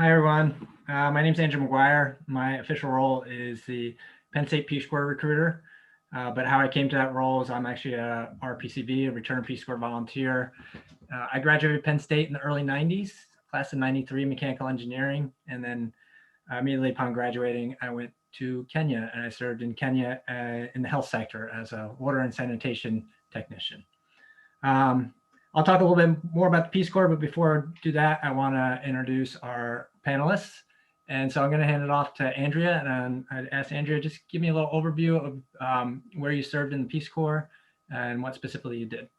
Hi, everyone. My name is Andrew McGuire. My official role is the Penn State Peace Corps recruiter. But how I came to that role is I'm actually a RPCV, a return Peace Corps volunteer. I graduated Penn State in the early 90s, class of 93, mechanical engineering. And then immediately upon graduating, I went to Kenya and I served in Kenya in the health sector as a water and sanitation technician. I'll talk a little bit more about the Peace Corps, but before I do that, I want to introduce our panelists. And so I'm going to hand it off to Andrea, and I'd ask Andrea, just give me a little overview of where you served in the Peace Corps and what specifically you did.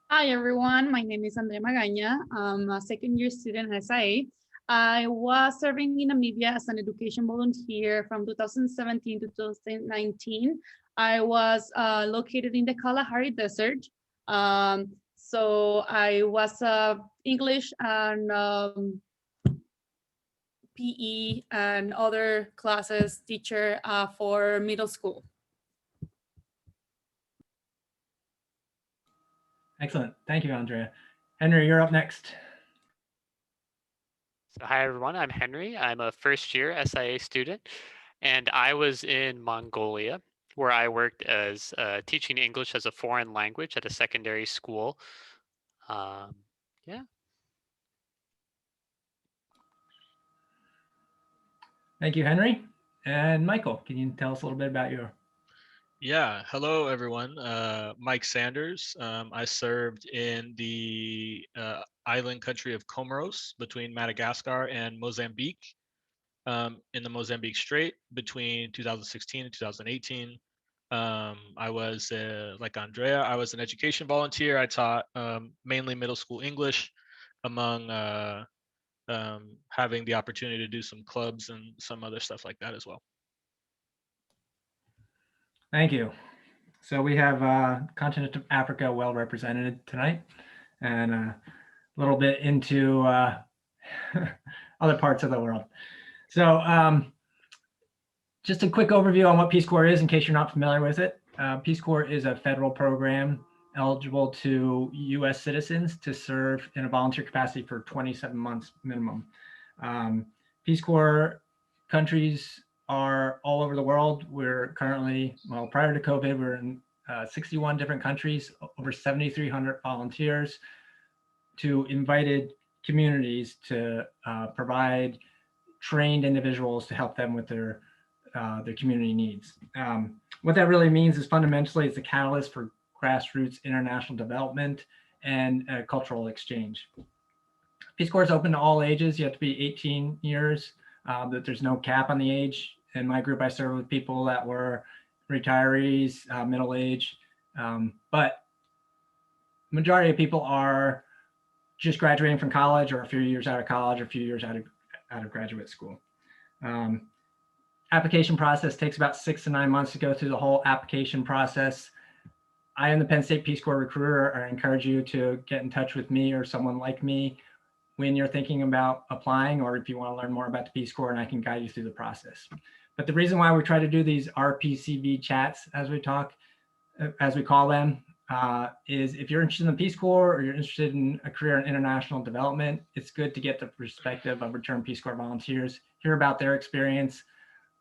Hi, everyone. My name is Andrea Magaña. I'm a second-year student at SIA. I was serving in Namibia as an education volunteer from 2017 to 2019. I was located in the Kalahari Desert. So I was English and PE and other classes teacher for middle school. Excellent. Thank you, Andrea. Henry, you're up next. So, hi, everyone. I'm Henry. I'm a first-year SIA student, and I was in Mongolia, where I worked as teaching English as a foreign language at a secondary school. Yeah. Thank you, Henry. And Michael, can you tell us a little bit about your? Yeah, hello everyone. Mike Sanders. I served in the island country of Comoros between Madagascar and Mozambique, in the Mozambique Strait between 2016 and 2018. I was, like Andrea, I was an education volunteer. I taught mainly middle school English, among having the opportunity to do some clubs and some other stuff like that as well. Thank you. So we have continent of Africa well represented tonight, and a little bit into other parts of the world. So just a quick overview on what Peace Corps is in case you're not familiar with it. Peace Corps is a federal program eligible to US citizens to serve in a volunteer capacity for 27 months minimum. Peace Corps countries are all over the world. We're currently, well, prior to COVID, we're in 61 different countries, over 7,300 volunteers to invited communities to provide trained individuals to help them with their community needs. What that really means is fundamentally it's a catalyst for grassroots international development and cultural exchange. Peace Corps is open to all ages. You have to be 18 years, that there's no cap on the age. In my group, I served with people that were retirees, middle age, but majority of people are just graduating from college or a few years out of college or a few years out of graduate school. Application process takes about 6 to 9 months to go through the whole application process. I am the Penn State Peace Corps recruiter. I encourage you to get in touch with me or someone like me when you're thinking about applying, or if you want to learn more about the Peace Corps, and I can guide you through the process. But the reason why we try to do these RPCV chats as we talk, as we call them, is if you're interested in the Peace Corps or you're interested in a career in international development, it's good to get the perspective of return Peace Corps volunteers, hear about their experience,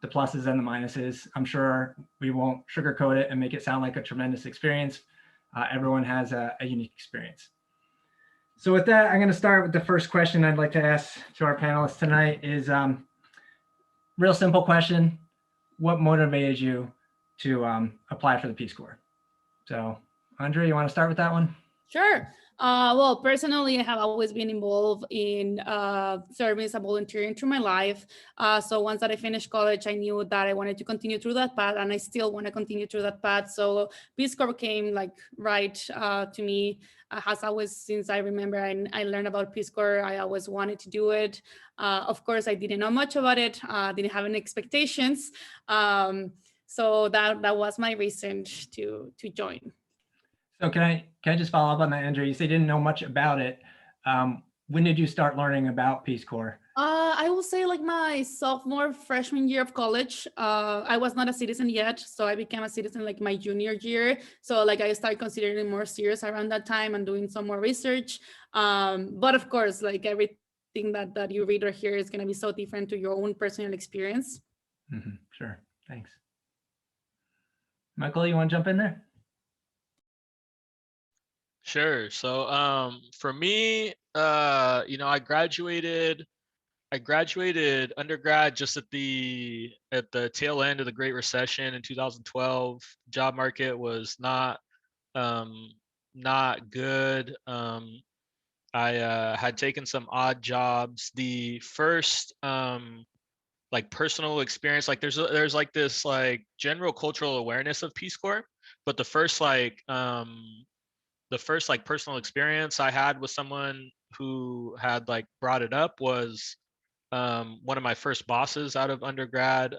the pluses and the minuses. I'm sure we won't sugarcoat it and make it sound like a tremendous experience. Everyone has a unique experience. So with that, I'm going to start with the first question I'd like to ask to our panelists tonight is real simple question. What motivated you to apply for the Peace Corps? So Andrea, you want to start with that one? Sure. Well, personally, I have always been involved in service and volunteering through my life. So once that I finished college, I knew that I wanted to continue through that path, and I still want to continue through that path. So Peace Corps came like right to me. Has always, since I remember I learned about Peace Corps, I always wanted to do it. Of course, I didn't know much about it. Didn't have any expectations. So that was my reason to join. So can I just follow up on that, Andrea? You say you didn't know much about it. When did you start learning about Peace Corps? I will say like my sophomore, freshman year of college. I was not a citizen yet, so I became a citizen like my junior year. So like I started considering more serious around that time and doing some more research. But of course, like everything thing that you read or hear is going to be so different to your own personal experience. Sure. Thanks. Michael, you want to jump in there? Sure. So for me, I graduated undergrad just at the tail end of the Great Recession in 2012. Job market was not good. I had taken some odd jobs. The first like personal experience, like there's like this like general cultural awareness of Peace Corps, but the first like personal experience I had with someone who had like brought it up was one of my first bosses out of undergrad.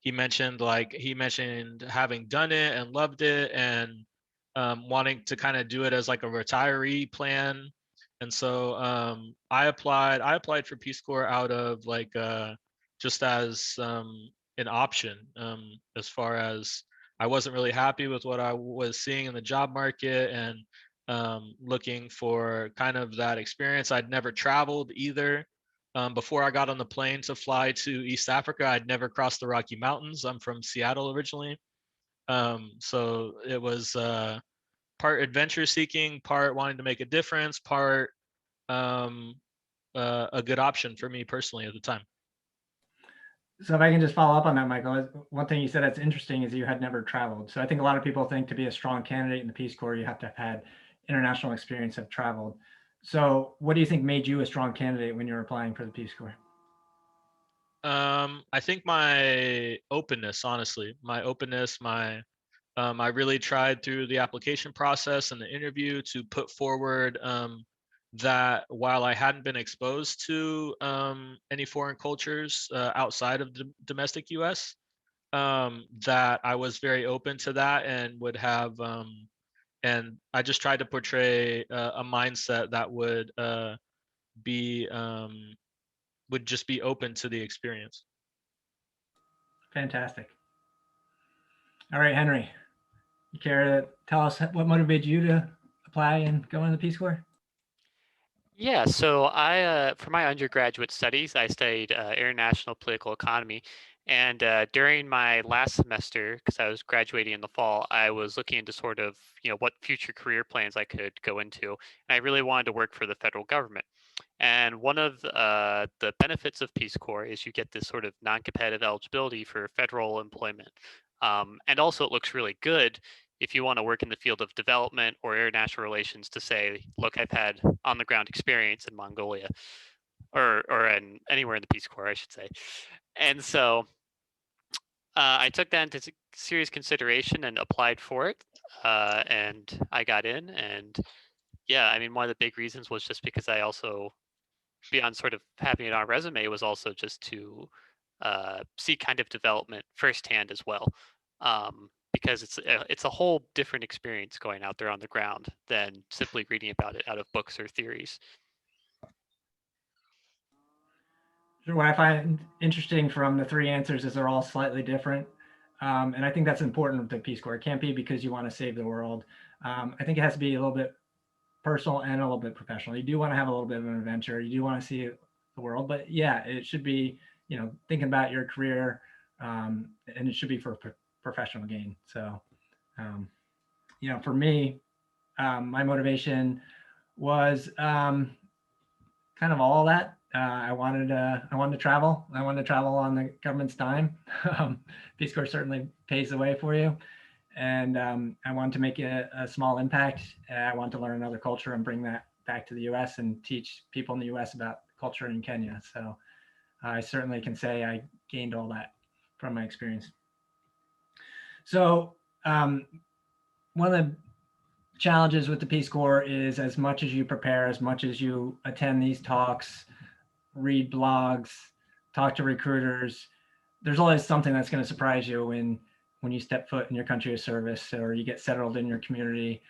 He mentioned having done it and loved it, and wanting to kind of do it as like a retiree plan. And so I applied for Peace Corps out of like just as an option, as far as I wasn't really happy with what I was seeing in the job market, and looking for kind of that experience. I'd never traveled either. Before I got on the plane to fly to East Africa, I'd never crossed the Rocky Mountains. I'm from Seattle originally. So it was part adventure seeking, part wanting to make a difference, part a good option for me personally at the time. So if I can just follow up on that, Michael, one thing you said that's interesting is you had never traveled. So I think a lot of people think to be a strong candidate in the Peace Corps, you have to have had international experience, have traveled. So what do you think made you a strong candidate when you were applying for the Peace Corps? I think my openness, honestly, I really tried through the application process and the interview to put forward that while I hadn't been exposed to any foreign cultures outside of the domestic US, that I was very open to that and would have, and I just tried to portray a mindset that be would just be open to the experience. Fantastic. All right, Henry, you care to tell us what motivated you to apply and go into the Peace Corps? Yeah, so I, for my undergraduate studies, I studied international political economy. And during my last semester, because I was graduating in the fall, I was looking into sort of, what future career plans I could go into. And I really wanted to work for the federal government. And one of the benefits of Peace Corps is you get this sort of non-competitive eligibility for federal employment. And also it looks really good if you want to work in the field of development or international relations to say, look, I've had on the ground experience in Mongolia or in anywhere in the Peace Corps, I should say. And so I took that into serious consideration and applied for it. And I got in. And yeah, I mean, one of the big reasons was just because I also, beyond sort of having it on resume, was also just to see kind of development firsthand as well. Because it's a whole different experience going out there on the ground than simply reading about it out of books or theories. What I find interesting from the three answers is they're all slightly different. And I think that's important with the Peace Corps. It can't be because you want to save the world. I think it has to be a little bit personal and a little bit professional. You do want to have a little bit of an adventure. You do want to see the world, but yeah, it should be, thinking about your career, and it should be for professional gain. So, for me, my motivation was kind of all that. I wanted to travel. I wanted to travel on the government's dime. Peace Corps certainly pays the way for you. And I wanted to make a small impact. I want to learn another culture and bring that back to the US and teach people in the US about culture in Kenya. So I certainly can say I gained all that from my experience. So one of the challenges with the Peace Corps is as much as you prepare, as much as you attend these talks, read blogs, talk to recruiters, there's always something that's going to surprise you when you step foot in your country of service or you get settled in your community.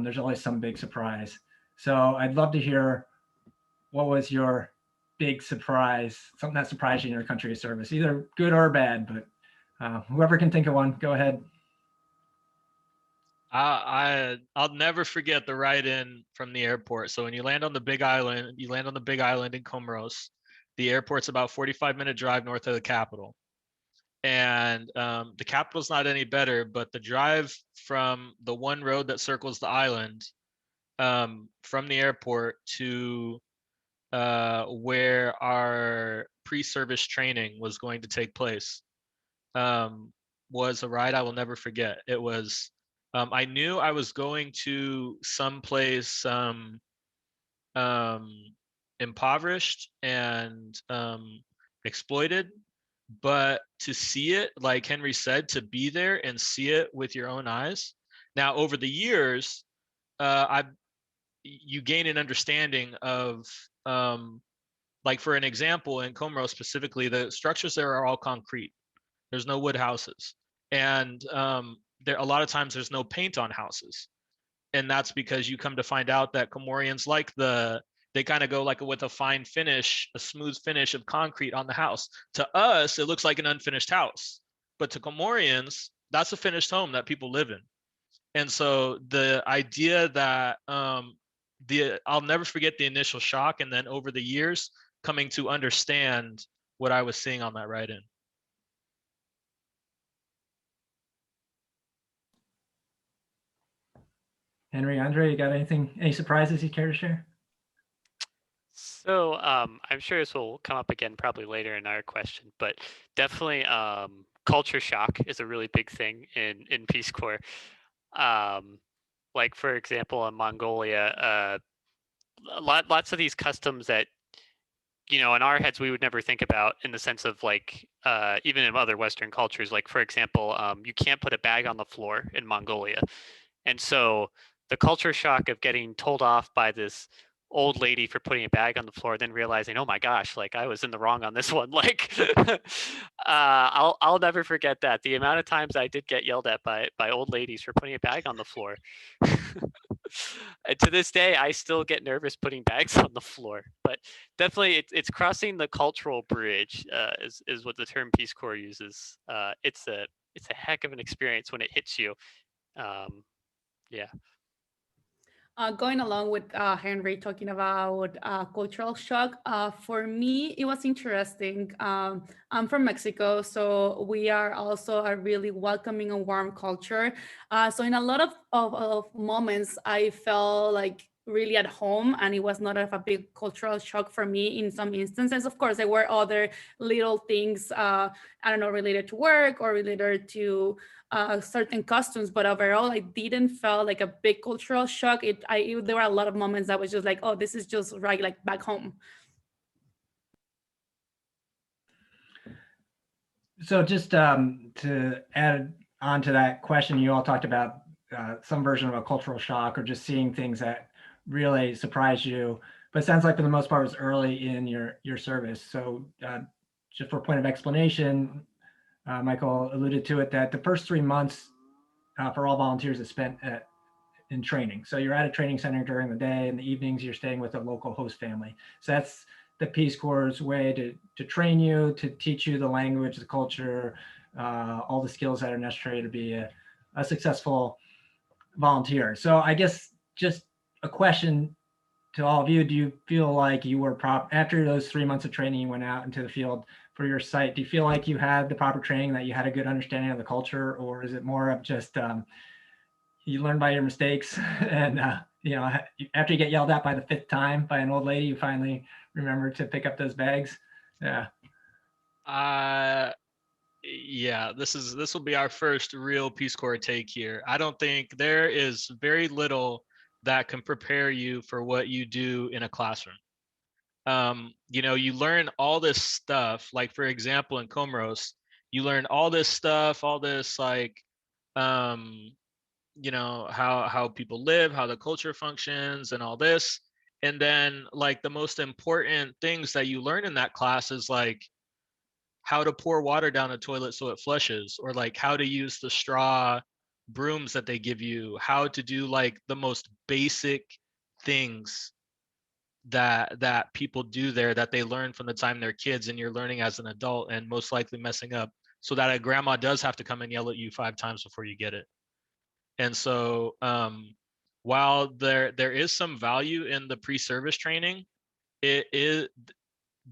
There's always some big surprise. So I'd love to hear what was your big surprise, something that surprised you in your country of service, either good or bad, but whoever can think of one, go ahead. I'll never forget the ride in from the airport. So when you land on the Big Island, you land on the Big Island in Comoros. The airport's about 45-minute drive north of the capital. And the capital's not any better, but the drive from the one road that circles the island, from the airport to where our pre-service training was going to take place, was a ride I will never forget. It was, I knew I was going to someplace impoverished and exploited, but to see it, like Henry said, to be there and see it with your own eyes. Now, over the years, you gain an understanding of, like for an example, in Comoros specifically, the structures there are all concrete. There's no wood houses, and there a lot of times there's no paint on houses, and that's because you come to find out that Comorians like they kind of go like with a fine finish, a smooth finish of concrete on the house. To us, it looks like an unfinished house, but to Comorians, that's a finished home that people live in. And so the idea that I'll never forget the initial shock, and then over the years coming to understand what I was seeing on that ride-in. Henry, Andre, you got any surprises you care to share? So I'm sure this will come up again probably later in our question, but definitely culture shock is a really big thing in Peace Corps. Like for example, in Mongolia, lots of these customs that, you know, in our heads we would never think about, in the sense of like even in other Western cultures. Like for example, you can't put a bag on the floor in Mongolia, and so the culture shock of getting told off by this old lady for putting a bag on the floor, then realizing, oh my gosh, like I was in the wrong on this one. Like I'll never forget that. The amount of times I did get yelled at by old ladies for putting a bag on the floor. And to this day, I still get nervous putting bags on the floor. But definitely, it's crossing the cultural bridge, is what the term Peace Corps uses. It's a heck of an experience when it hits you. Yeah. Going along with Henry talking about cultural shock, for me, it was interesting. I'm from Mexico, so we are also a really welcoming and warm culture. So in a lot of moments, I felt like really at home, and it was not a big cultural shock for me in some instances. Of course, there were other little things, I don't know, related to work or related to certain costumes, but overall, I didn't feel like a big cultural shock. There were a lot of moments that was just like, oh, this is just right, like back home. So just to add on to that question, you all talked about some version of a cultural shock, or just seeing things that really surprised you. But it sounds like for the most part it was early in your service. So just for point of explanation, Michael alluded to it, that the first 3 months for all volunteers is spent in training. So you're at a training center during the day, and the evenings you're staying with a local host family. So that's the Peace Corps' way to train you, to teach you the language, the culture, all the skills that are necessary to be a successful volunteer. So I guess just a question to all of you: do you feel like you were after those 3 months of training, you went out into the field for your site? Do you feel like you had the proper training, that you had a good understanding of the culture, or is it more of just you learn by your mistakes, and you know, after you get yelled at by the 5th time by an old lady, you finally remember to pick up those bags? Yeah. Yeah, this will be our first real Peace Corps take here. I don't think there is very little that can prepare you for what you do in a classroom. You know, you learn all this stuff, like for example, in Comoros, you learn all this stuff, all this like, you know, how people live, how the culture functions and all this. And then like the most important things that you learn in that class is like how to pour water down a toilet so it flushes, or like how to use the straw brooms that they give you, how to do like the most basic things that people do there, that they learn from the time they're kids, and you're learning as an adult and most likely messing up, so that a grandma does have to come and yell at you 5 times before you get it. And so while there is some value in the pre-service training, it is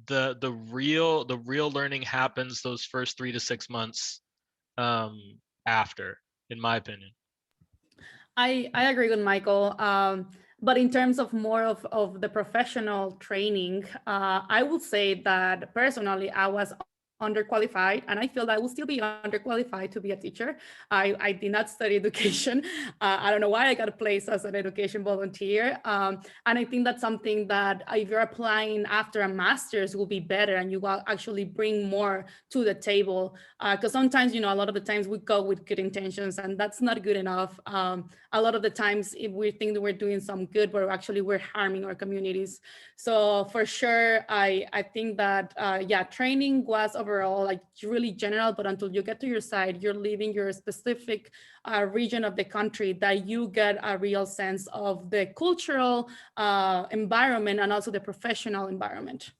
the real learning happens those first 3 to 6 months after, in my opinion. I agree with Michael. But in terms of more of the professional training, I would say that personally, I was underqualified, and I feel that I will still be underqualified to be a teacher. I did not study education. I don't know why I got a place as an education volunteer. And I think that's something that if you're applying after a master's will be better, and you will actually bring more to the table. Because sometimes, a lot of the times we go with good intentions, and that's not good enough. A lot of the times if we think that we're doing some good, but actually we're harming our communities. So for sure, I think that, yeah, training was overall like really general, but until you get to your side, you're leaving your specific region of the country, that you get a real sense of the cultural environment and also the professional environment.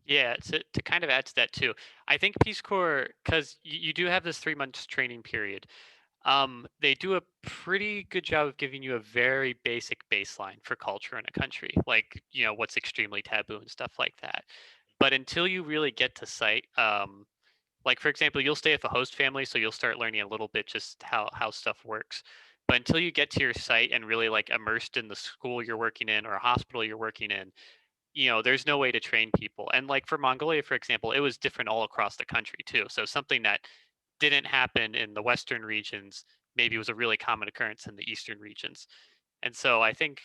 Yeah, to kind of add to that too, I think Peace Corps, because you do have this 3 months training period, they do a pretty good job of giving you a very basic baseline for culture in a country, like, what's extremely taboo and stuff like that. But until you really get to site, like for example, you'll stay with a host family, so you'll start learning a little bit just how stuff works. But until you get to your site and really like immersed in the school you're working in or a hospital you're working in, there's no way to train people. And like for Mongolia, for example, it was different all across the country too. So something that didn't happen in the Western regions maybe was a really common occurrence in the Eastern regions. And so I think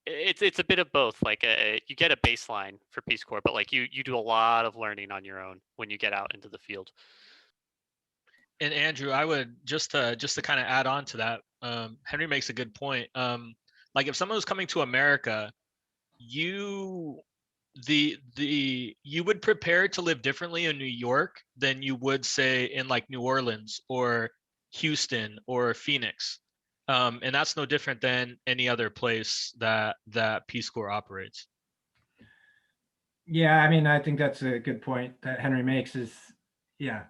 it's a bit of both. Like you get a baseline for Peace Corps, but like you do a lot of learning on your own when you get out into the field. And Andrew, I would just to kind of add on to that. Henry makes a good point. Like if someone was coming to America, you you would prepare to live differently in New York than you would say in like New Orleans or Houston or Phoenix. And that's no different than any other place that Peace Corps operates. Yeah, I mean, I think that's a good point that Henry makes is, yeah,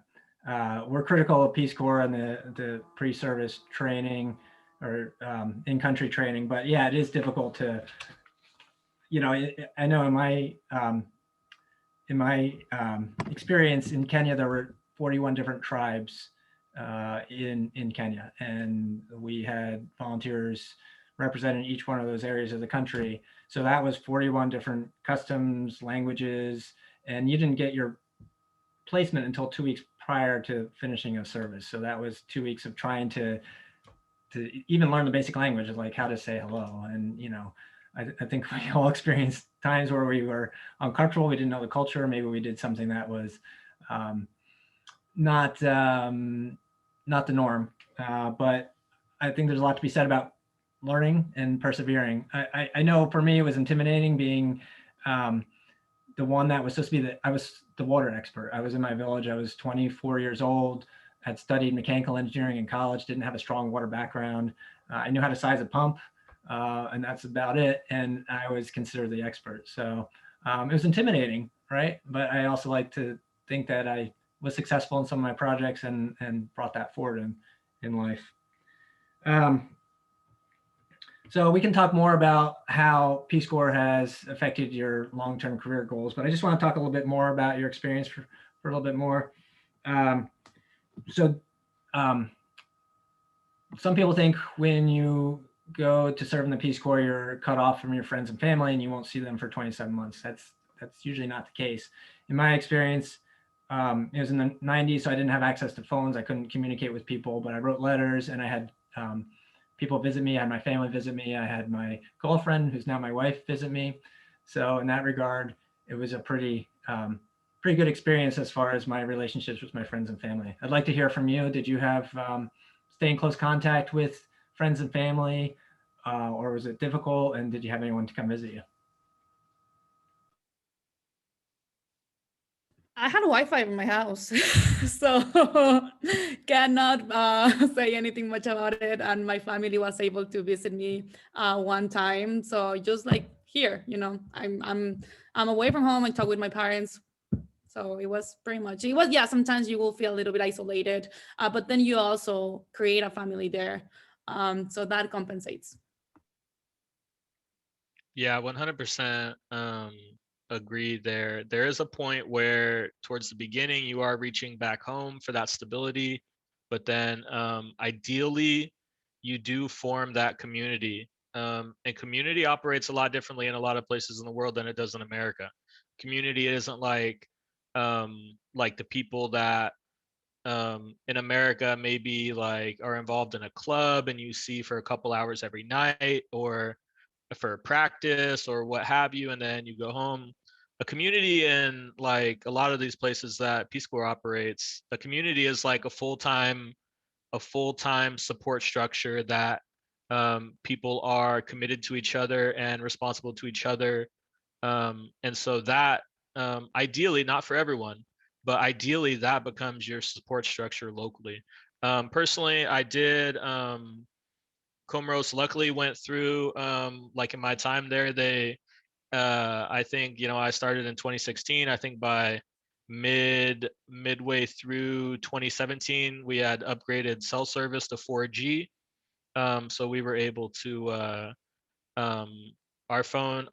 we're critical of Peace Corps and the pre-service training or in-country training, but yeah, it is difficult to, I know in my experience in Kenya, there were 41 different tribes in Kenya, and we had volunteers representing each one of those areas of the country. So that was 41 different customs, languages, and you didn't get your placement until 2 weeks prior to finishing a service. So that was 2 weeks of trying to even learn the basic language, like how to say hello. And I think we all experienced times where we were uncomfortable. We didn't know the culture. Maybe we did something that was not the norm. But I think there's a lot to be said about learning and persevering. I know for me, it was intimidating being the one that was supposed to be I was the water expert. I was in my village. I was 24 years old, had studied mechanical engineering in college, didn't have a strong water background. I knew how to size a pump, and that's about it. And I was considered the expert. So it was intimidating, right? But I also like to think that I was successful in some of my projects and brought that forward in life. So we can talk more about how Peace Corps has affected your long-term career goals, but I just want to talk a little bit more about your experience for a little bit more. Some people think when you go to serve in the Peace Corps, you're cut off from your friends and family and you won't see them for 27 months. That's usually not the case. In my experience, it was in the 90s, so I didn't have access to phones. I couldn't communicate with people, but I wrote letters and I had people visit me. I had my family visit me. I had my girlfriend, who's now my wife, visit me. So in that regard, it was a pretty good experience as far as my relationships with my friends and family. I'd like to hear from you. Did you have stay in close contact with friends and family, or was it difficult? And did you have anyone to come visit you? I had Wi-Fi in my house, so cannot say anything much about it. And my family was able to visit me one time. So just like here, I'm away from home and talk with my parents. So it was pretty much, it was, yeah, sometimes you will feel a little bit isolated, but then you also create a family there. So that compensates. Yeah, 100% agree there. There is a point where towards the beginning you are reaching back home for that stability, but then ideally you do form that community. And community operates a lot differently in a lot of places in the world than it does in America. Community isn't like the people that in America maybe like are involved in a club and you see for a couple hours every night, or for practice or what have you, and then you go home. A community in like a lot of these places that Peace Corps operates, a community is like a full-time support structure that people are committed to each other and responsible to each other. And so that ideally, not for everyone, but ideally that becomes your support structure locally. Personally, I did Comoros luckily went through like in my time there, they I think, I started in 2016. I think by midway through 2017 we had upgraded cell service to 4G. So we were able to um our phone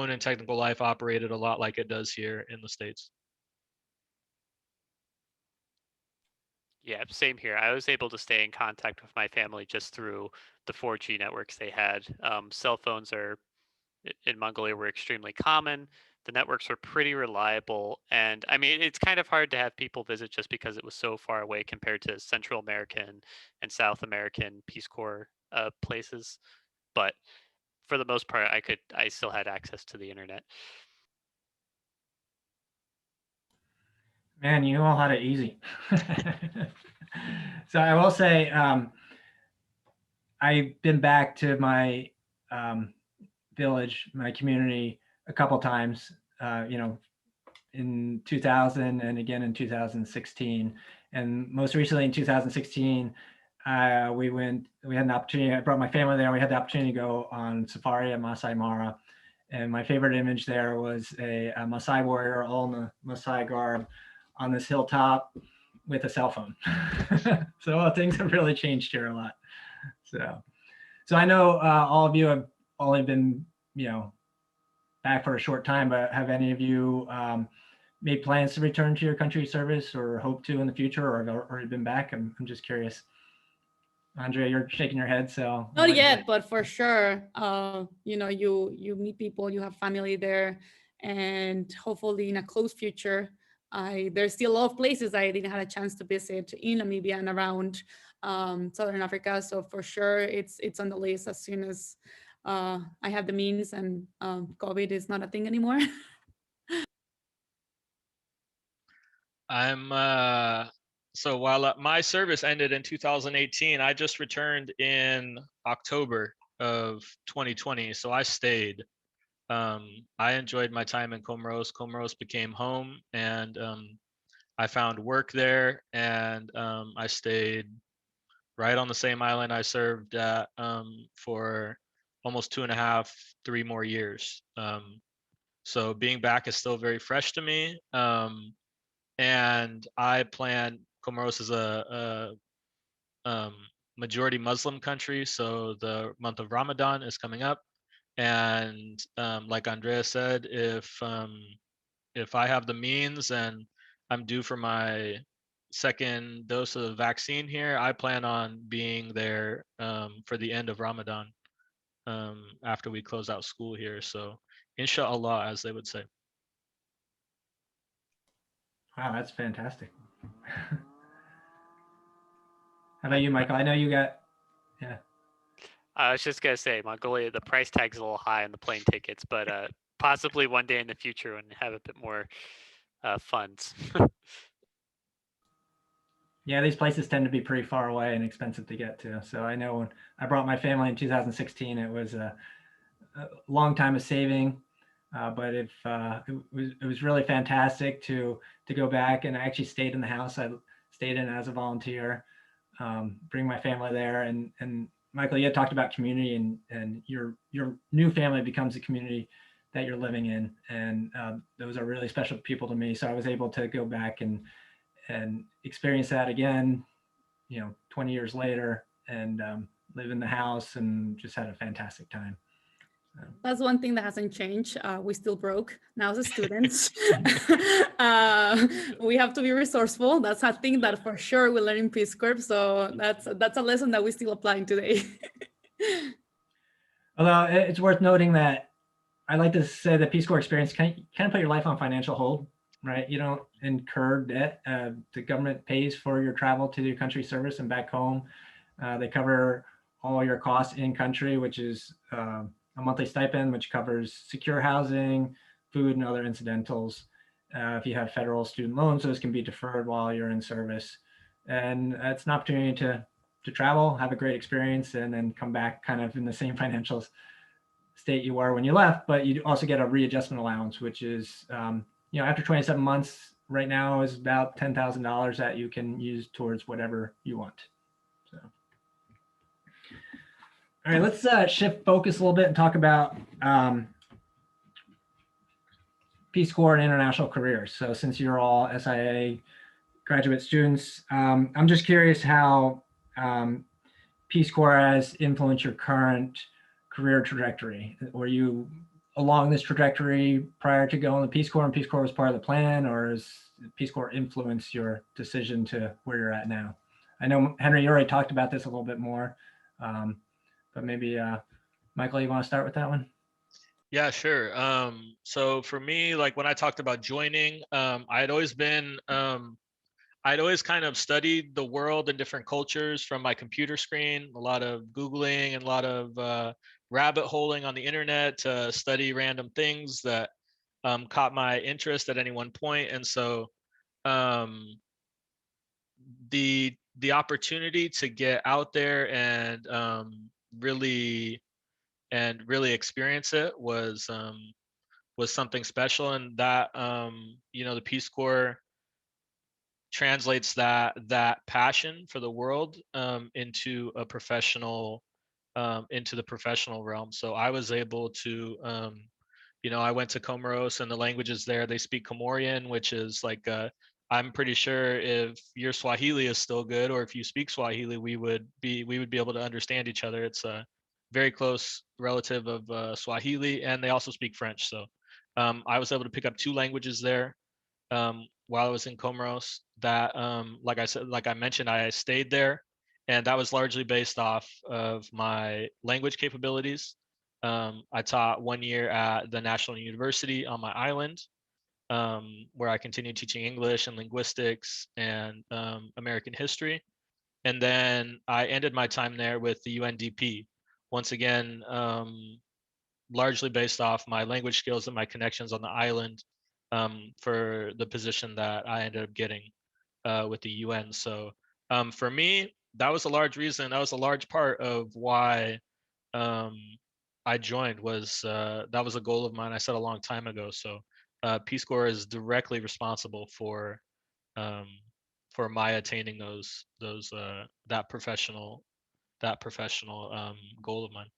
and technical life operated a lot like it does here in the States. Yeah, same here. I was able to stay in contact with my family just through the 4G networks they had. Cell phones in Mongolia were extremely common. The networks were pretty reliable. And I mean, it's kind of hard to have people visit just because it was so far away compared to Central American and South American Peace Corps places. But for the most part, I still had access to the internet. Man, you all had it easy. So I will say, I've been back to my village, my community, a couple times. In 2000 and again in 2016, and most recently in 2016, we had an opportunity. I brought my family there. We had the opportunity to go on safari at Masai Mara, and my favorite image there was a Maasai warrior all in the Maasai garb on this hilltop with a cell phone. So things have really changed here a lot. So I know all of you have only been, back for a short time, but have any of you made plans to return to your country's service or hope to in the future, or have already been back? I'm just curious. Andrea, you're shaking your head, so. Not yet, but for sure, you meet people, you have family there, and hopefully in a close future, there's still a lot of places I didn't have a chance to visit in Namibia and around Southern Africa. So for sure, it's on the list as soon as I have the means and COVID is not a thing anymore. So while my service ended in 2018, I just returned in October of 2020. So I stayed. I enjoyed my time in Comoros. Comoros became home, and I found work there, and I stayed right on the same island I served at for almost 2.5, 3 more years. So being back is still very fresh to me. And I plan, Comoros is a majority Muslim country, so the month of Ramadan is coming up, and like Andrea said, if I have the means and I'm due for my second dose of the vaccine here, I plan on being there for the end of Ramadan, after we close out school here. So inshallah, as they would say. Wow, that's fantastic. How about you, Michael? I know you got, yeah. I was just gonna say, Mongolia, the price tag's a little high on the plane tickets, but possibly one day in the future when we have a bit more funds. Yeah, these places tend to be pretty far away and expensive to get to. So I know when I brought my family in 2016, it was a long time of saving, but it was really fantastic to go back. And I actually stayed in the house. I stayed in as a volunteer, bring my family there. And Michael, you had talked about community, and your new family becomes a community that you're living in. And those are really special people to me. So I was able to go back and experience that again, 20 years later, and live in the house and just had a fantastic time. That's one thing that hasn't changed. We still broke now as students. We have to be resourceful. That's a thing that for sure we learn in Peace Corps. So that's a lesson that we're still applying today. Although it's worth noting that I like to say the Peace Corps experience kind of put your life on financial hold, right? You don't incur debt. The government pays for your travel to your country service and back home. They cover all your costs in country, which is a monthly stipend, which covers secure housing, food, and other incidentals. If you have federal student loans, those can be deferred while you're in service. And it's an opportunity to travel, have a great experience, and then come back kind of in the same financial state you were when you left. But you also get a readjustment allowance, which is, after 27 months, right now is about $10,000 that you can use towards whatever you want. So. All right, let's shift focus a little bit and talk about Peace Corps and international careers. So since you're all SIA graduate students, I'm just curious how Peace Corps has influenced your current career trajectory. Were you along this trajectory prior to going to Peace Corps, and Peace Corps was part of the plan, or has Peace Corps influenced your decision to where you're at now? I know, Henry, you already talked about this a little bit more, but maybe Michael, you want to start with that one? Yeah, sure. So for me, like when I talked about joining, I'd always kind of studied the world and different cultures from my computer screen, a lot of Googling and a lot of rabbit holing on the internet to study random things that caught my interest at any one point. And so the opportunity to get out there and really experience it was something special. And that the Peace Corps translates that passion for the world into the professional realm. So I was able to I went to Comoros, and the languages there, they speak Comorian, which is like I'm pretty sure if your Swahili is still good, or if you speak Swahili, we would be able to understand each other. It's a very close relative of Swahili, and they also speak French. So I was able to pick up 2 languages there while I was in Comoros. That like I mentioned, I stayed there, and that was largely based off of my language capabilities. I taught 1 year at the National University on my island, where I continued teaching English and linguistics and American history. And then I ended my time there with the UNDP, once again, largely based off my language skills and my connections on the island for the position that I ended up getting with the UN. So for me, that was a large reason. That was a large part of why I joined. Was that was a goal of mine I set a long time ago. So Peace Corps is directly responsible for my attaining that professional goal of mine.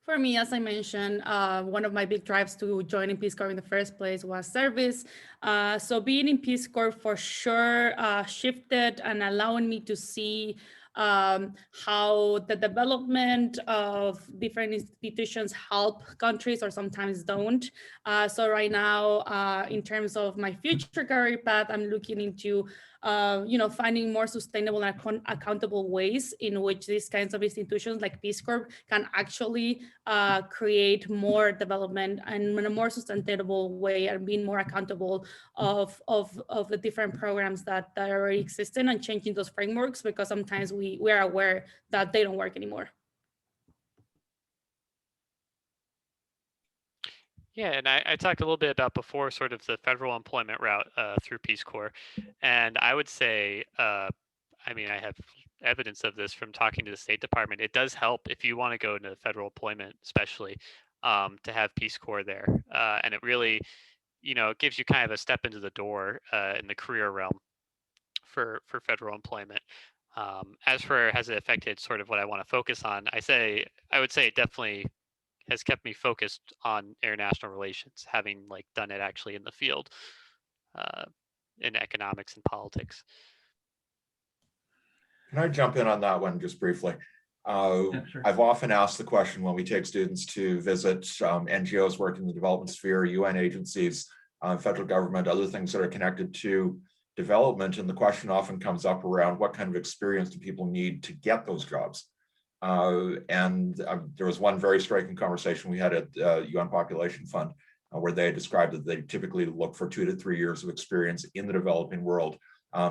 For me, as I mentioned, one of my big drives to joining Peace Corps in the first place was service. So being in Peace Corps for sure shifted and allowing me to see how the development of different institutions help countries or sometimes don't. So right now, in terms of my future career path, I'm looking into finding more sustainable and accountable ways in which these kinds of institutions like Peace Corps can actually create more development and in a more sustainable way, and being more accountable of the different programs that already exist, and changing those frameworks, because sometimes we are aware that they don't work anymore. Yeah, and I talked a little bit about before sort of the federal employment route through Peace Corps. And I would say, I have evidence of this from talking to the State Department. It does help if you want to go into federal employment, especially to have Peace Corps there. And it really, it gives you kind of a step into the door in the career realm for federal employment. As for has it affected sort of what I want to focus on, I would say it definitely has kept me focused on international relations, having like done it actually in the field, uh, in economics and politics. Can I jump in on that one just briefly? Yeah, sure. I've often asked the question when we take students to visit NGOs working in the development sphere, UN agencies, federal government, other things that are connected to development. And the question often comes up around what kind of experience do people need to get those jobs? There was one very striking conversation we had at UN Population Fund where they described that they typically look for 2 to 3 years of experience in the developing world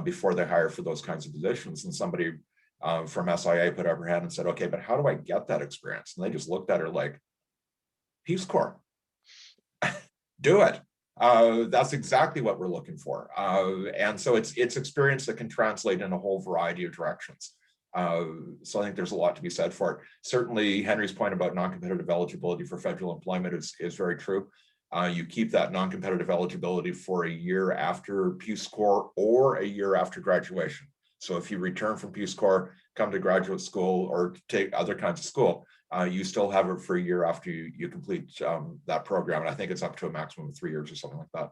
before they hire for those kinds of positions. And somebody from SIA put up her hand and said, okay, but how do I get that experience? And they just looked at her like, Peace Corps, do it. That's exactly what we're looking for. And so it's experience that can translate in a whole variety of directions. So I think there's a lot to be said for it. Certainly Henry's point about non-competitive eligibility for federal employment is very true. You keep that non-competitive eligibility for a year after Peace Corps or a year after graduation. So if you return from Peace Corps, come to graduate school or take other kinds of school, you still have it for a year after you complete that program. And I think it's up to a maximum of 3 years or something like that.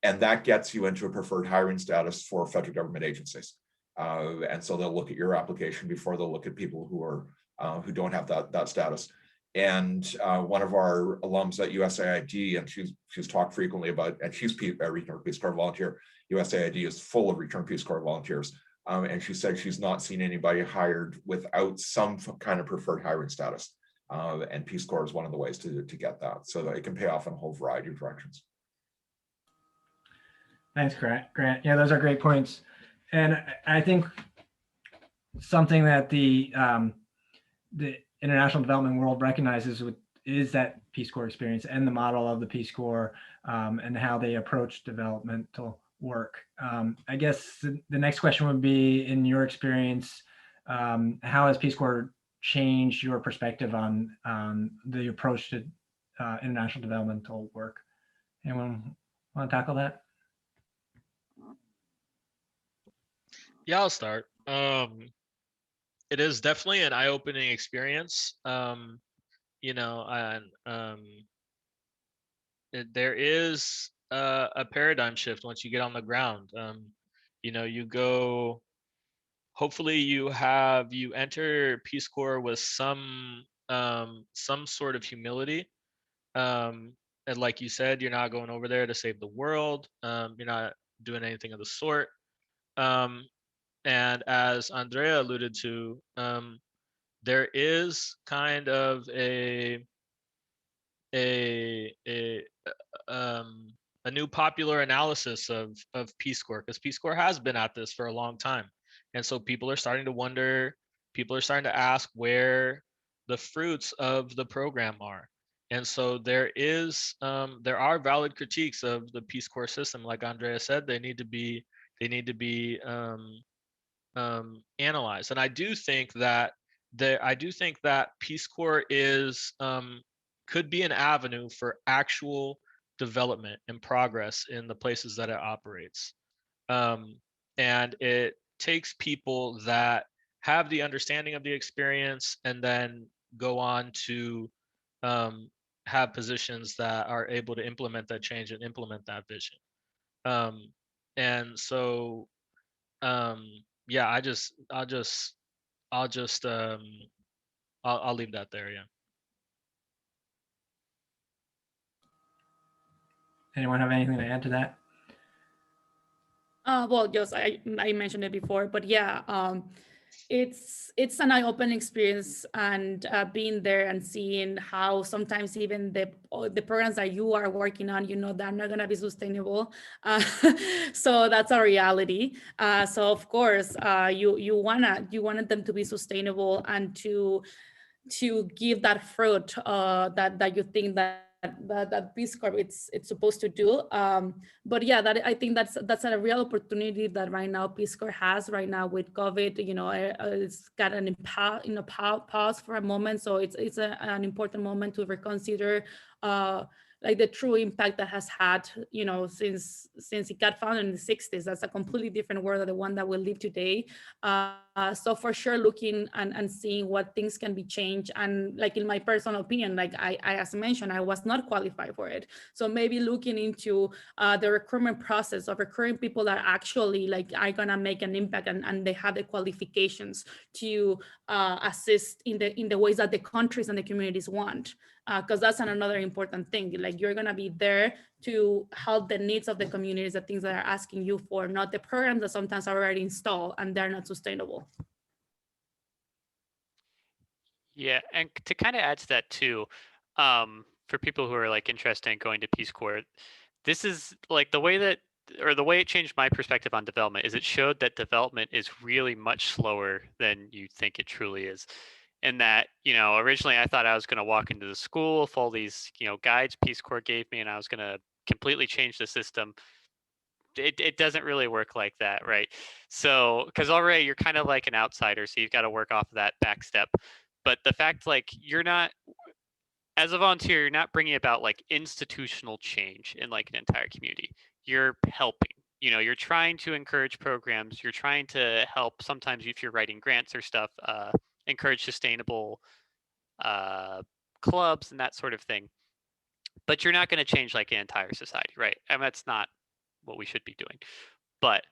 And that gets you into a preferred hiring status for federal government agencies. And so they'll look at your application before they'll look at people who don't have that status. And one of our alums at USAID, and she's talked frequently about, and she's a Return Peace Corps volunteer. USAID is full of Return Peace Corps volunteers. And she said she's not seen anybody hired without some kind of preferred hiring status. And Peace Corps is one of the ways to get that. So that it can pay off in a whole variety of directions. Thanks, Grant. Yeah, those are great points. And I think something that the international development world recognizes is that Peace Corps experience and the model of the Peace Corps and how they approach developmental work. I guess the next question would be, in your experience, how has Peace Corps changed your perspective on the approach to international developmental work? Anyone want to tackle that? Yeah, I'll start. It is definitely an eye-opening experience. There is a paradigm shift once you get on the ground. You go. Hopefully, you enter Peace Corps with some sort of humility. And like you said, you're not going over there to save the world. You're not doing anything of the sort. And as Andrea alluded to, there is kind of a new popular analysis of Peace Corps, because Peace Corps has been at this for a long time, and so people are starting to wonder. People are starting to ask where the fruits of the program are, and so there are valid critiques of the Peace Corps system. Like Andrea said, they need to be analyzed. And I do think that Peace Corps could be an avenue for actual development and progress in the places that it operates. And it takes people that have the understanding of the experience and then go on to have positions that are able to implement that change and implement that vision. And so yeah, I'll leave that there. Yeah. Anyone have anything to add to that? Well, just I mentioned it before, but yeah, it's an eye-opening experience, and being there and seeing how sometimes even the programs that you are working on, they're not going to be sustainable. So that's a reality. So of course, you wanted them to be sustainable and to give that fruit that you think that Peace Corps it's supposed to do. But yeah, that I think that's a real opportunity that right now Peace Corps has right now with COVID. It's got an pause for a moment, so it's an important moment to reconsider like the true impact that has had, you know, since it got founded in the 60s. That's a completely different world than the one that we live today. So for sure, looking and seeing what things can be changed. And like in my personal opinion, like I as mentioned, I was not qualified for it. So maybe looking into the recruitment process of recruiting people that actually like are gonna make an impact, and they have the qualifications to assist in the ways that the countries and the communities want. Because that's another important thing. Like you're gonna be there to help the needs of the communities, the things that are asking you for, not the programs that sometimes are already installed and they're not sustainable. Yeah, and to kind of add to that too, for people who are like interested in going to Peace Corps, this is like the way it changed my perspective on development is it showed that development is really much slower than you think it truly is. And that, you know, originally I thought I was going to walk into the school with all these, you know, guides Peace Corps gave me, and I was going to completely change the system. It doesn't really work like that, right? So, because already you're kind of like an outsider, so you've got to work off of that back step. But the fact, like, you're not, as a volunteer, you're not bringing about like institutional change in like an entire community. You're helping. You know, you're trying to encourage programs. You're trying to help. Sometimes, if you're writing grants or stuff, encourage sustainable clubs and that sort of thing. But you're not going to change like an entire society, right? I mean, that's not what we should be doing. But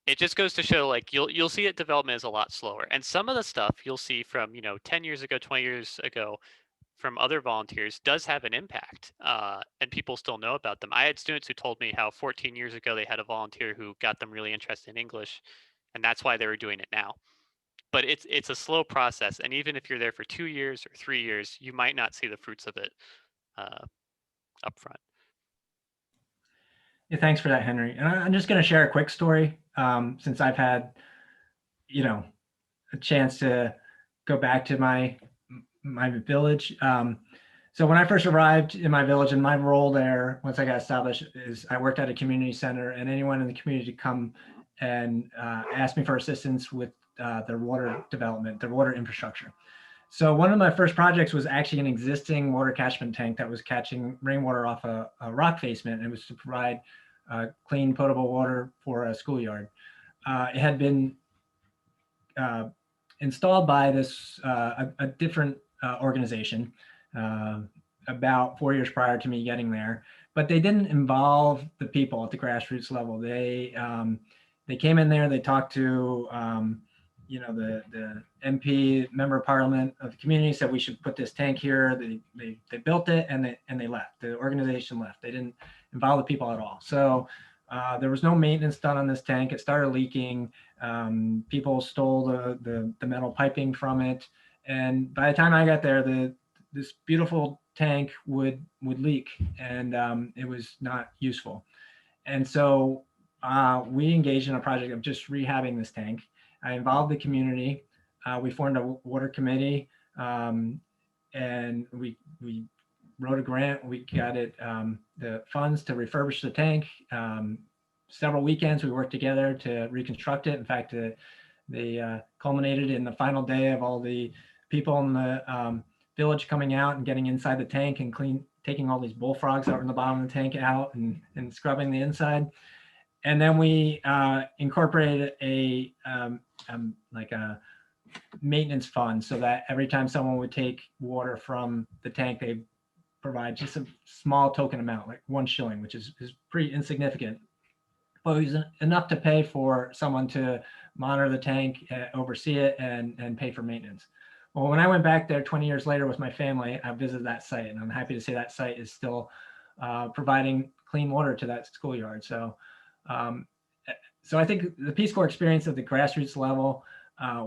it just goes to show like you'll see it development is a lot slower. And some of the stuff you'll see from, you know, 10 years ago, 20 years ago from other volunteers does have an impact, and people still know about them. I had students who told me how 14 years ago they had a volunteer who got them really interested in English, and that's why they were doing it now. But it's a slow process, and even if you're there for 2 years or 3 years, you might not see the fruits of it up front. Yeah, thanks for that, Henry. And I'm just going to share a quick story, since I've had, you know, a chance to go back to my village. So when I first arrived in my village, and my role there, once I got established, is I worked at a community center, and anyone in the community come and ask me for assistance with their water development, their water infrastructure. So one of my first projects was actually an existing water catchment tank that was catching rainwater off a rock basement, and it was to provide clean, potable water for a schoolyard. It had been installed by this a different organization about 4 years prior to me getting there, but they didn't involve the people at the grassroots level. They came in there, they talked to you know, the MP, member of parliament of the community, said we should put this tank here. They built it, and they left. The organization left. They didn't involve the people at all. So there was no maintenance done on this tank. It started leaking. People stole the metal piping from it, and by the time I got there, this beautiful tank would leak, and it was not useful. And so we engaged in a project of just rehabbing this tank. I involved the community. We formed a water committee, and we wrote a grant. We got it the funds to refurbish the tank. Several weekends we worked together to reconstruct it. In fact, they culminated in the final day of all the people in the village coming out and getting inside the tank and taking all these bullfrogs out in the bottom of the tank out and scrubbing the inside. And then we incorporated a like a maintenance fund, so that every time someone would take water from the tank, they provide just a small token amount, like 1 shilling, which is pretty insignificant, but it was enough to pay for someone to monitor the tank, oversee it, and pay for maintenance. Well, when I went back there 20 years later with my family, I visited that site, and I'm happy to say that site is still providing clean water to that schoolyard. So I think the Peace Corps experience at the grassroots level,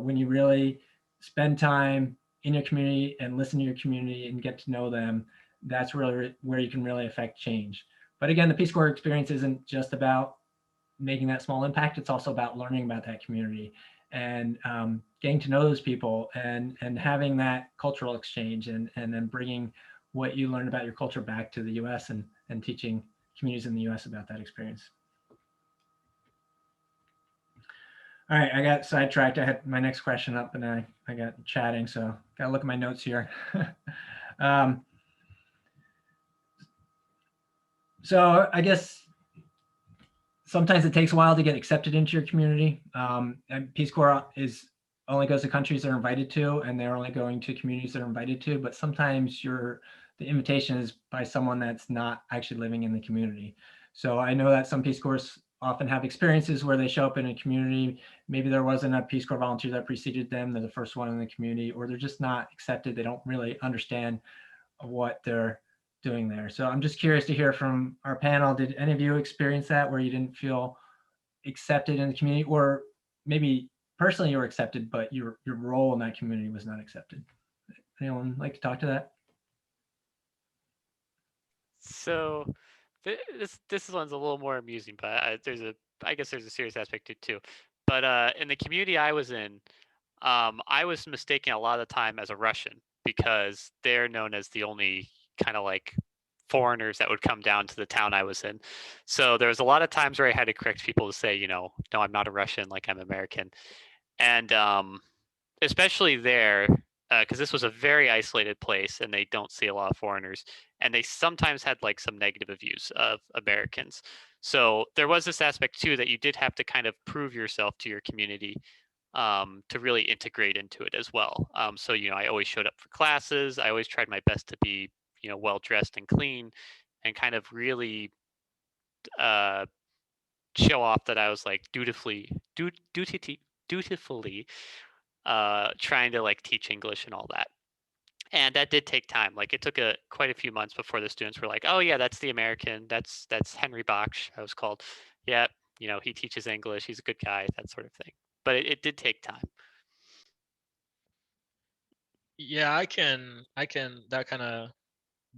when you really spend time in your community and listen to your community and get to know them, that's really where you can really affect change. But again, the Peace Corps experience isn't just about making that small impact. It's also about learning about that community and getting to know those people and having that cultural exchange and then bringing what you learned about your culture back to the US and teaching communities in the US about that experience. All right, I got sidetracked. I had my next question up and I got chatting, so gotta look at my notes here. So I guess sometimes it takes a while to get accepted into your community. And Peace Corps only goes to countries they're invited to, and they're only going to communities they're invited to. But sometimes the invitation is by someone that's not actually living in the community. So I know that some Peace Corps often have experiences where they show up in a community. Maybe there wasn't a Peace Corps volunteer that preceded them. They're the first one in the community, or they're just not accepted. They don't really understand what they're doing there. So I'm just curious to hear from our panel. Did any of you experience that where you didn't feel accepted in the community, or maybe personally you were accepted, but your role in that community was not accepted? Anyone like to talk to that? So this one's a little more amusing, but I guess there's a serious aspect to it too. But in the community I was in, I was mistaken a lot of the time as a Russian because they're known as the only kind of like foreigners that would come down to the town I was in. So there was a lot of times where I had to correct people to say, no, I'm not a Russian, like I'm American. And especially there, because this was a very isolated place and they don't see a lot of foreigners, and they sometimes had like some negative views of Americans. So there was this aspect too that you did have to kind of prove yourself to your community to really integrate into it as well. So I always showed up for classes. I always tried my best to be well dressed and clean, and kind of really show off that I was like dutifully trying to like teach English and all that. And that did take time. Like it took quite a few months before the students were like, oh yeah, that's the American. That's Henry Bach, I was called. Yeah, he teaches English. He's a good guy, that sort of thing. But it did take time. Yeah, I can. That kind of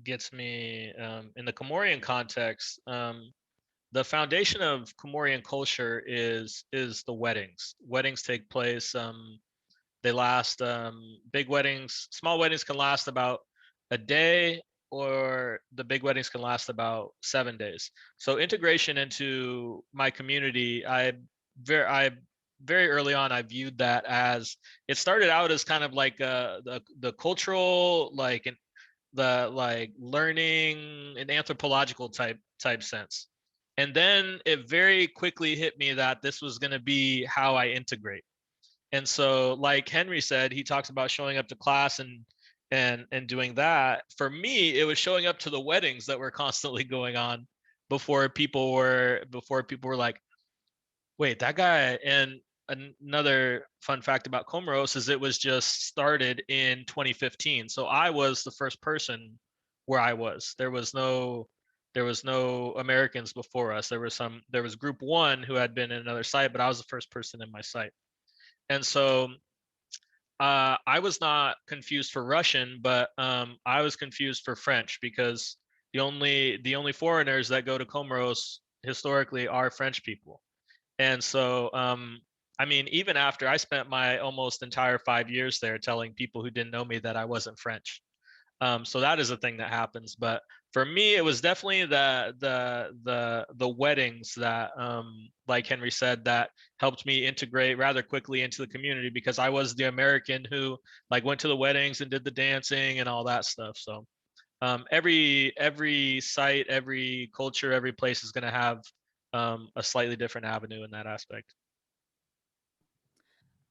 gets me in the Comorian context. The foundation of Comorian culture is the weddings. Weddings take place. They last. Big weddings, small weddings can last about a day, or the big weddings can last about 7 days. So integration into my community, I very early on I viewed that as, it started out as kind of like the cultural, like the like learning an anthropological type sense. And then it very quickly hit me that this was going to be how I integrate. And so like Henry said, he talks about showing up to class and doing that. For me, it was showing up to the weddings that were constantly going on before people were like, wait, that guy. And another fun fact about Comoros is it was just started in 2015. So I was the first person where I was. There was no Americans before us. There was group one who had been in another site, but I was the first person in my site. And so I was not confused for Russian, but I was confused for French, because the only foreigners that go to Comoros historically are French people. And so, I mean, even after I spent my almost entire 5 years there telling people who didn't know me that I wasn't French. So that is a thing that happens. But for me, it was definitely the weddings that, like Henry said, that helped me integrate rather quickly into the community, because I was the American who like went to the weddings and did the dancing and all that stuff. So every site, every culture, every place is going to have a slightly different avenue in that aspect.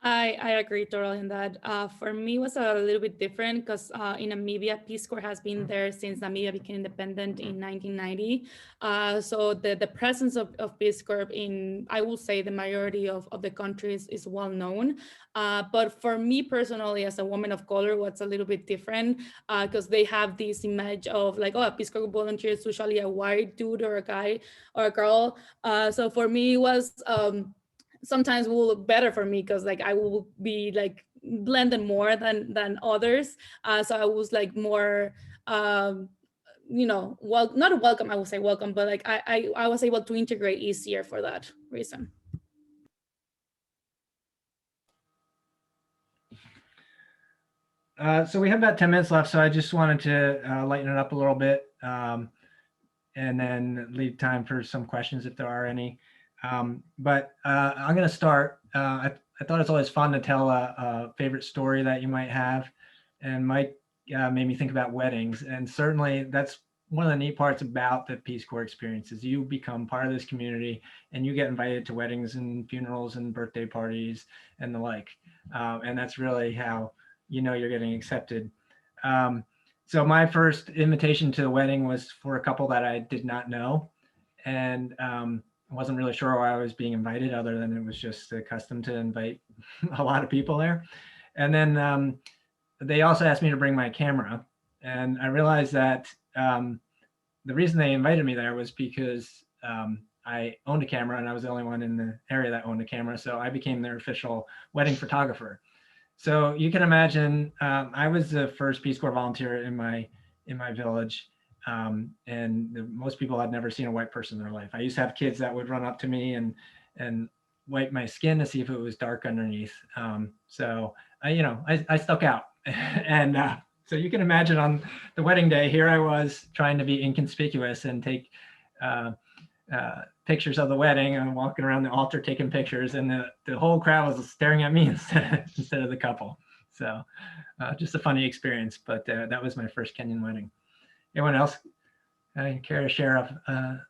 I agree totally on that. For me, it was a little bit different because in Namibia, Peace Corps has been there since Namibia became independent in 1990. So the presence of Peace Corps in, I will say, the majority of the countries is well known. But for me personally, as a woman of color, what's a little bit different, because they have this image of like, oh, a Peace Corps volunteer is usually a white dude or a guy or a girl. So for me, it was... sometimes will look better for me because like I will be like blended more than others. So I was like more, well, not welcome, I would say welcome, but like I was able to integrate easier for that reason. So we have about 10 minutes left, so I just wanted to lighten it up a little bit, and then leave time for some questions if there are any. But I'm going to start. I thought it's always fun to tell a favorite story that you might have, and Mike made me think about weddings, and certainly that's one of the neat parts about the Peace Corps experience is you become part of this community and you get invited to weddings and funerals and birthday parties and the like. And that's really how you know you're getting accepted. So my first invitation to the wedding was for a couple that I did not know. And I wasn't really sure why I was being invited, other than it was just the custom to invite a lot of people there. And then they also asked me to bring my camera. And I realized that the reason they invited me there was because I owned a camera and I was the only one in the area that owned a camera. So I became their official wedding photographer. So you can imagine, I was the first Peace Corps volunteer in my village, and most people had never seen a white person in their life. I used to have kids that would run up to me and wipe my skin to see if it was dark underneath. So I stuck out, and so you can imagine on the wedding day, here I was trying to be inconspicuous and take pictures of the wedding and walking around the altar taking pictures, and the whole crowd was staring at me instead of the couple. So just a funny experience, but that was my first Kenyan wedding. Anyone else care to share a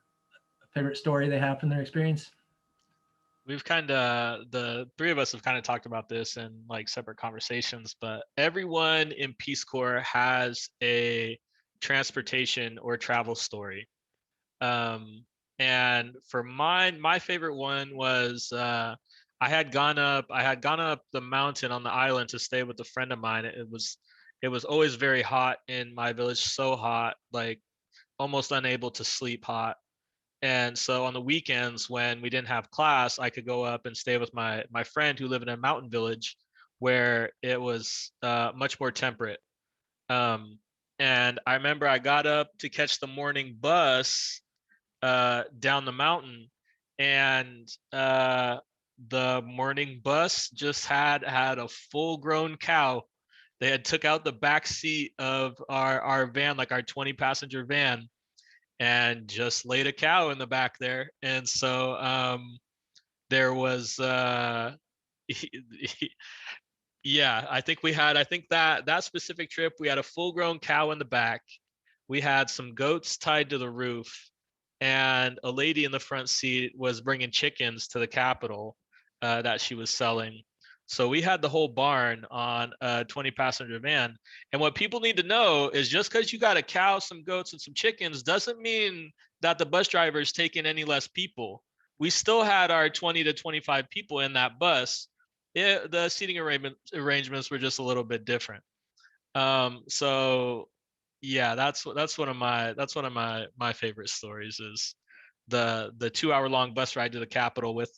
favorite story they have from their experience? We've the three of us have kind of talked about this in like separate conversations, but everyone in Peace Corps has a transportation or travel story. And for mine, my favorite one was I had gone up the mountain on the island to stay with a friend of mine. It was always very hot in my village, so hot, like almost unable to sleep hot. And so on the weekends when we didn't have class, I could go up and stay with my friend who lived in a mountain village where it was much more temperate. And I remember I got up to catch the morning bus down the mountain, and the morning bus just had a full-grown cow. They had took out the back seat of our van, like our 20-passenger van, and just laid a cow in the back there. And so there was yeah, I think that specific trip, we had a full-grown cow in the back. We had some goats tied to the roof, and a lady in the front seat was bringing chickens to the Capitol that she was selling. So we had the whole barn on a 20-passenger van. And what people need to know is just because you got a cow, some goats, and some chickens doesn't mean that the bus driver is taking any less people. We still had our 20 to 25 people in that bus. The seating arrangements were just a little bit different. So yeah, that's one of my favorite stories is the 2-hour-long bus ride to the Capitol with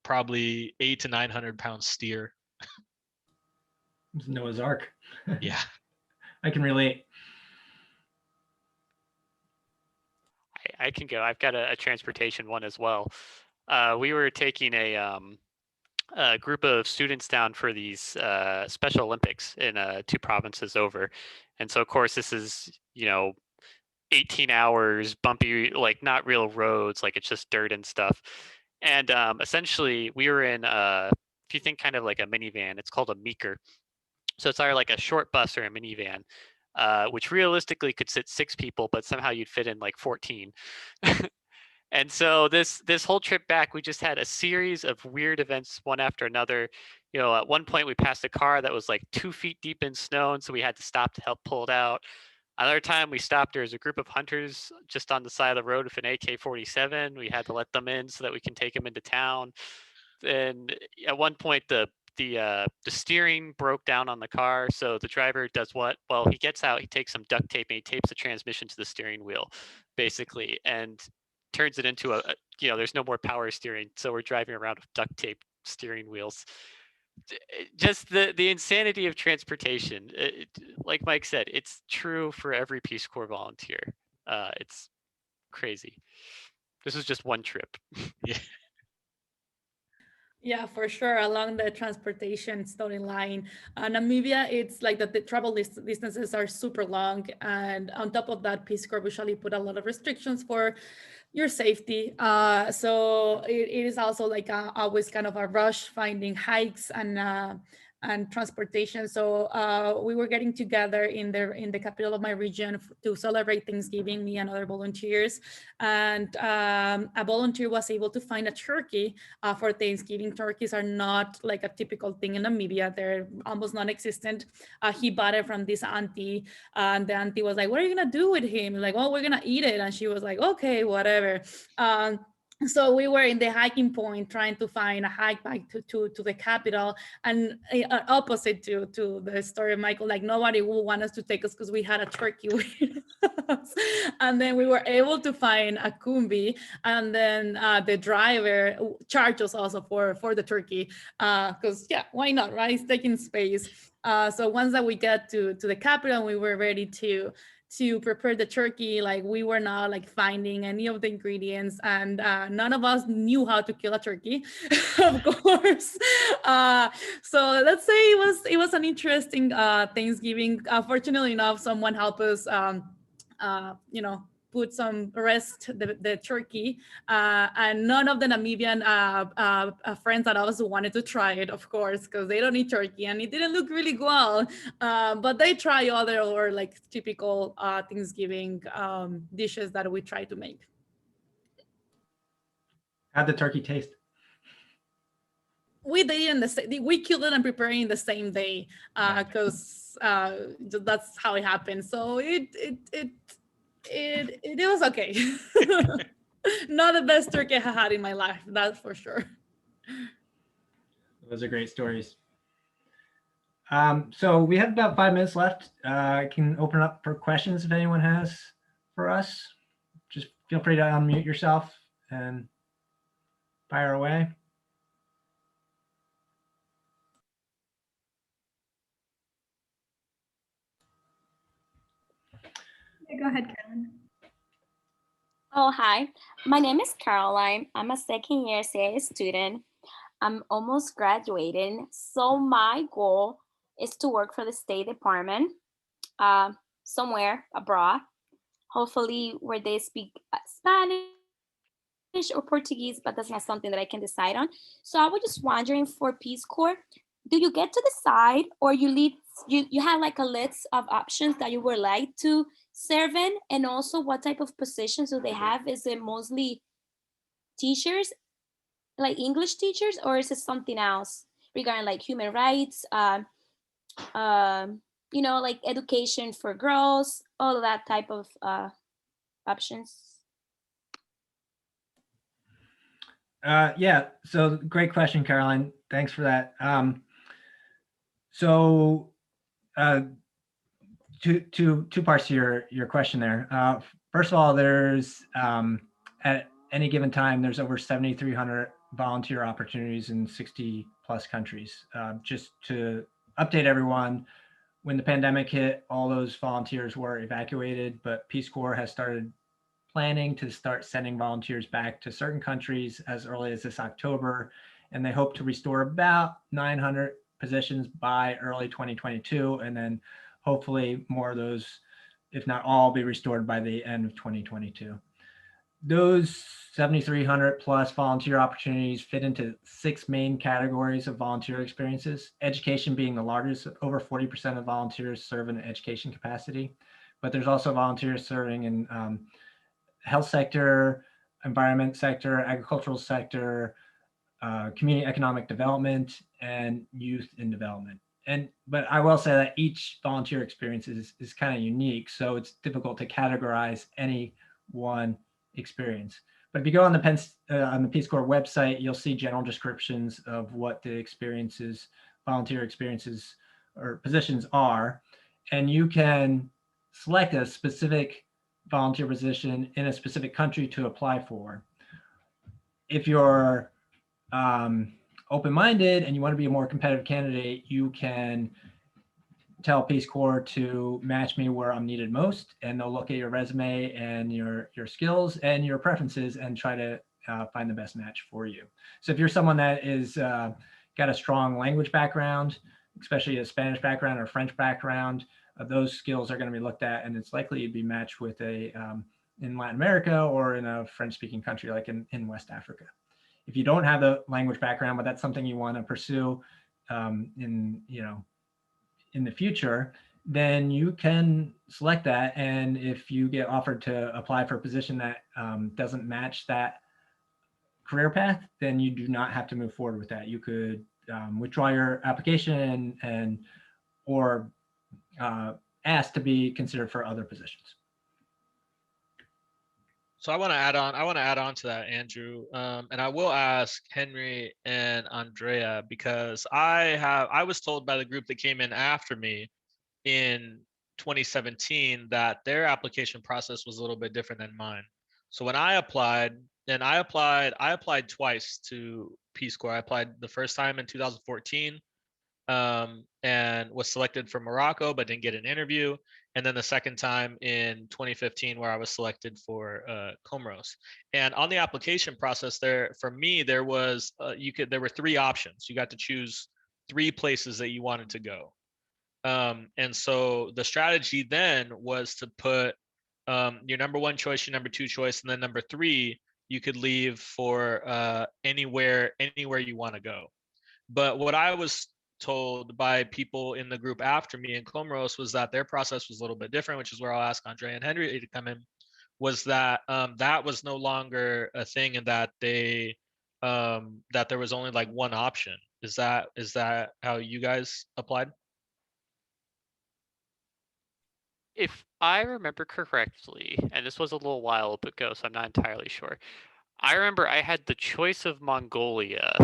probably 800 to 900 pound steer. It's Noah's Ark. Yeah. I can relate. I can go. I've got a transportation one as well. We were taking a group of students down for these Special Olympics in 2 provinces over. And so, of course, this is, 18 hours, bumpy, like not real roads, like it's just dirt and stuff. And essentially, we were in, if you think kind of like a minivan, it's called a meeker. So it's either like a short bus or a minivan, which realistically could sit 6 people, but somehow you'd fit in like 14. And so this whole trip back, we just had a series of weird events, one after another. At one point we passed a car that was like 2 feet deep in snow, and so we had to stop to help pull it out. Another time we stopped, there was a group of hunters just on the side of the road with an AK-47. We had to let them in so that we can take them into town. And at one point the steering broke down on the car. So the driver does what? Well, he gets out, he takes some duct tape and he tapes the transmission to the steering wheel, basically, and turns it into there's no more power steering. So we're driving around with duct tape steering wheels. Just the insanity of transportation. Like Mike said, it's true for every Peace Corps volunteer. It's crazy. This is just one trip. Yeah. Yeah, for sure. Along the transportation storyline, Namibia, it's like that the travel distances are super long. And on top of that, Peace Corps usually put a lot of restrictions for your safety. So it is also like always kind of a rush finding hikes and and transportation. So we were getting together in the capital of my region to celebrate Thanksgiving, me and other volunteers. And a volunteer was able to find a turkey for Thanksgiving. Turkeys are not like a typical thing in Namibia. They're almost non-existent. He bought it from this auntie, and the auntie was like, "What are you gonna do with him?" Like, "Oh, we're gonna eat it." And she was like, "Okay, whatever." So we were in the hiking point trying to find a hike back to the capital, and opposite to the story of Michael, like nobody would want us to take us because we had a turkey with us. And then we were able to find a kumbi, and then the driver charged us also for the turkey, because yeah, why not, right? It's taking space. So once that we got to the capital, we were ready to prepare the turkey. Like we were not like finding any of the ingredients, and none of us knew how to kill a turkey, of course. So let's say it was an interesting Thanksgiving. Fortunately enough, someone helped us, put some rest the turkey, and none of the Namibian friends that also wanted to try it, of course, because they don't eat turkey and it didn't look really well. But they try other or like typical Thanksgiving dishes that we try to make. How'd the turkey taste? We did in the same. We killed it and prepared it the same day, because that's how it happened. So it was okay. Not the best turkey I had in my life, that's for sure. Those are great stories. So we have about 5 minutes left. I can open up for questions if anyone has for us. Just feel free to unmute yourself and fire away. Go ahead, Caroline. Oh, hi. My name is Caroline. I'm a second year SIA student. I'm almost graduating. So my goal is to work for the State Department somewhere abroad, hopefully where they speak Spanish or Portuguese, but that's not something that I can decide on. So I was just wondering, for Peace Corps, do you get to decide, or you have like a list of options that you would like to serve in? And also, what type of positions do they have? Is it mostly teachers, like English teachers, or is it something else regarding like human rights, like education for girls, all of that type of options? Yeah, so great question, Caroline. Thanks for that. So two parts to your question there. First of all, there's at any given time, there's over 7,300 volunteer opportunities in 60 plus countries. Just to update everyone, when the pandemic hit, all those volunteers were evacuated, but Peace Corps has started planning to start sending volunteers back to certain countries as early as this October, and they hope to restore about 900 positions by early 2022, and then hopefully more of those, if not all, be restored by the end of 2022. Those 7,300 plus volunteer opportunities fit into 6 main categories of volunteer experiences, education being the largest. Over 40% of volunteers serve in an education capacity, but there's also volunteers serving in health sector, environment sector, agricultural sector, community economic development, and youth in development. But I will say that each volunteer experience is kind of unique, so it's difficult to categorize any one experience. But if you go on the Peace Corps website, you'll see general descriptions of what the experiences, volunteer experiences or positions are, and you can select a specific volunteer position in a specific country to apply for. If you're open-minded and you want to be a more competitive candidate, you can tell Peace Corps to match me where I'm needed most, and they'll look at your resume and your skills and your preferences and try to find the best match for you. So if you're someone that is got a strong language background, especially a Spanish background or French background, those skills are going to be looked at, and it's likely you'd be matched with a in Latin America or in a French-speaking country like in West Africa. If you don't have the language background, but that's something you want to pursue, in in the future, then you can select that. And if you get offered to apply for a position that doesn't match that career path, then you do not have to move forward with that. You could withdraw your application or ask to be considered for other positions. So I want to add on to that, Andrew, and I will ask Henry and Andrea, because I was told by the group that came in after me in 2017 that their application process was a little bit different than mine. So when I applied, and I applied twice to Peace Corps. I applied the first time in 2014, and was selected for Morocco, but didn't get an interview. And then the second time in 2015, where I was selected for Comoros. And on the application process, there was there were 3 options. You got to choose 3 places that you wanted to go. And so the strategy then was to put your number 1 choice, your number 2 choice, and then number 3 you could leave for anywhere you want to go. But what I was told by people in the group after me in Comoros was that their process was a little bit different, which is where I'll ask Andre and Henry to come in, was that that was no longer a thing, and that they that there was only like 1 option. Is that how you guys applied? If I remember correctly, and this was a little while ago, so I'm not entirely sure. I remember I had the choice of Mongolia,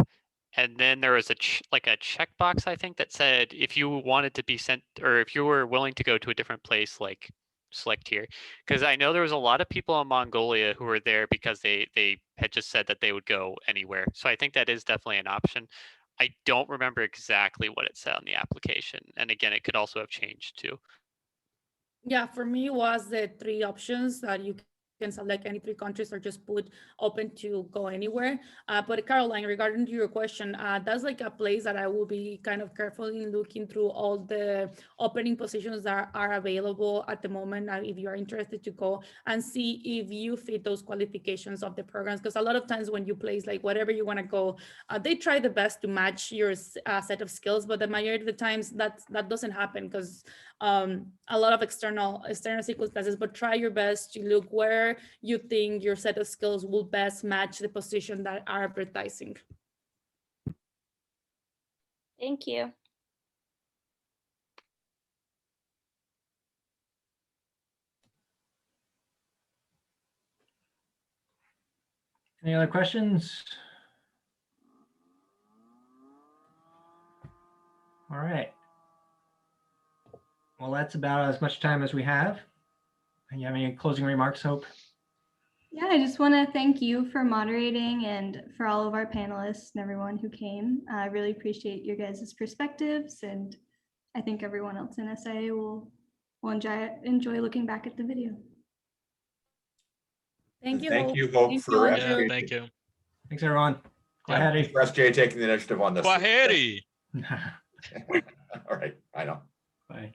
and then there was a checkbox, I think, that said if you wanted to be sent, or if you were willing to go to a different place, like select here. Because I know there was a lot of people in Mongolia who were there because they had just said that they would go anywhere. So I think that is definitely an option. I don't remember exactly what it said on the application, and again, it could also have changed too. Yeah, for me, it was the 3 options that you can select any 3 countries or just put open to go anywhere. But Caroline, regarding to your question, that's like a place that I will be kind of carefully looking through all the opening positions that are available at the moment, if you are interested to go, and see if you fit those qualifications of the programs. Because a lot of times when you place like whatever you want to go, they try the best to match your set of skills, but the majority of the times that doesn't happen because a lot of external circumstances. But try your best to look where you think your set of skills will best match the position that are advertising. Thank you. Any other questions? All right. Well, that's about as much time as we have. You have any closing remarks, Hope? Yeah, I just want to thank you for moderating and for all of our panelists and everyone who came. I really appreciate your guys' perspectives, and I think everyone else in SIA will enjoy looking back at the video. Thank you. Thank you, Hope, for Andrew. Yeah, thank you. Thanks, everyone. Yeah, Thanks for SGA taking the initiative on this. Kwaheri. All right, I know. Bye.